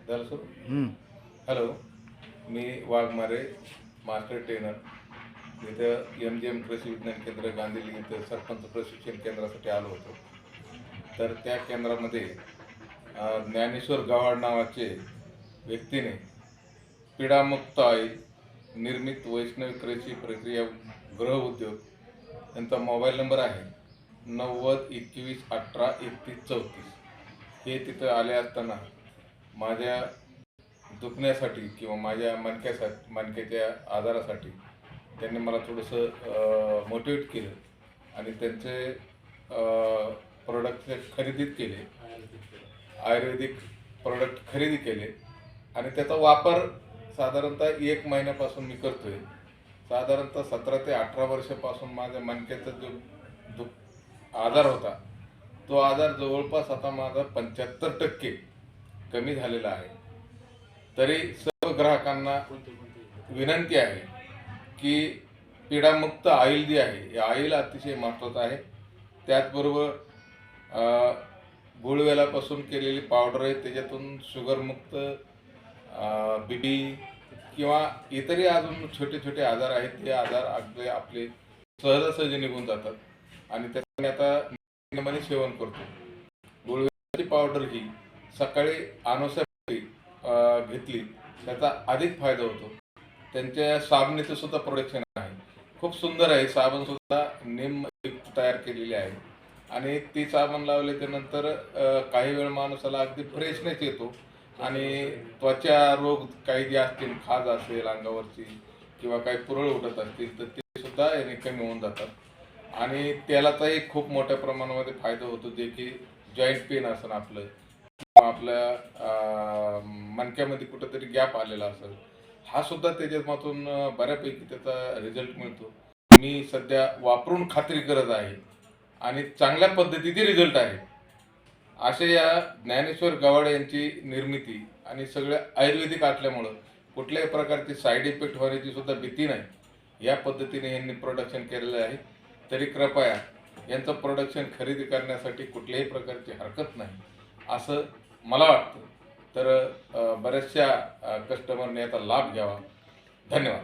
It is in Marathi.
झालं सुरू. हॅलो, मी वाघमारे मास्टर ट्रेनर इथं MGM कृषी विज्ञान केंद्र गांधीली इथं सरपंच प्रशिक्षण केंद्रासाठी आलो होतो. तर त्या केंद्रामध्ये ज्ञानेश्वर गव्हाड नावाचे व्यक्तीने पिडामुक्त ऑइल निर्मित वैष्णवी कृषी प्रक्रिया गृह उद्योग यांचा मोबाईल नंबर आहे 9021183134. हे तिथं आले असताना माझ्या दुखण्यासाठी किंवा माझ्या मणक्याच्या आजारासाठी त्यांनी मला थोडंसं मोटिवेट केलं आणि त्यांचे प्रोडक्ट खरेदीत केले, आयुर्वेदिक प्रोडक्ट खरेदी केले आणि त्याचा वापर साधारणतः 1 महिन्यापासून मी करतो आहे. साधारणतः 17 ते 18 वर्षापासून माझ्या मणक्याचा जो आजार होता तो आजार जवळपास आता माझा 75% कमी झालेला आहे. तरी सर्व ग्राहकांना विनंती आहे की पिडामुक्त ऑइल जी आहे हे ऑइल अतिशय महत्त्वाचं आहे. त्याचबरोबर गुळवेलापासून केलेली पावडर आहे, त्याच्यातून शुगरमुक्त BP किंवा इतरही अजून छोटे छोटे आजार आहेत, ते आजार अगदी आपले सहजासहजी निघून जातात आणि त्याने आता नियमाने सेवन करतो. गुळवेलाची पावडर ही सकाळी अनुसार घेतली त्याचा अधिक फायदा होतो. त्यांच्या साबणीचं सुद्धा प्रोडक्शन आहे, खूप सुंदर आहे. साबणसुद्धा निमयुक्त तयार केलेली आहे आणि ती साबण लावल्याच्यानंतर काही वेळ माणसाला अगदी फ्रेशनेस येतो आणि त्वचा रोग काही जे असतील, खाज असेल अंगावरची किंवा काही पुरळ उठत असतील तर ते सुद्धा याने कमी होऊन जातात आणि त्यालाचाही खूप मोठ्या प्रमाणामध्ये फायदा होतो. जे की जॉईंट पेन असेल आपलं किंवा आपल्या मणक्यामध्ये कुठंतरी गॅप आलेला असेल, हा सुद्धा त्याच्यामधून बऱ्यापैकी त्याचा रिझल्ट मिळतो. मी सध्या वापरून खात्री करत आहे आणि चांगल्या पद्धतीचे रिझल्ट आहे. असे या ज्ञानेश्वर गव्हाड यांची निर्मिती आणि सगळं आयुर्वेदिक असल्यामुळं कुठल्याही प्रकारची साईड इफेक्ट होण्याची सुद्धा भीती नाही. या पद्धतीने यांनी प्रोडक्शन केलेलं आहे. तरी कृपया यांचं प्रोडक्शन खरेदी करण्यासाठी कुठल्याही प्रकारची हरकत नाही असं मला वाटतं. तर बऱ्याचशा कस्टमरने याचा लाभ घ्यावा. धन्यवाद.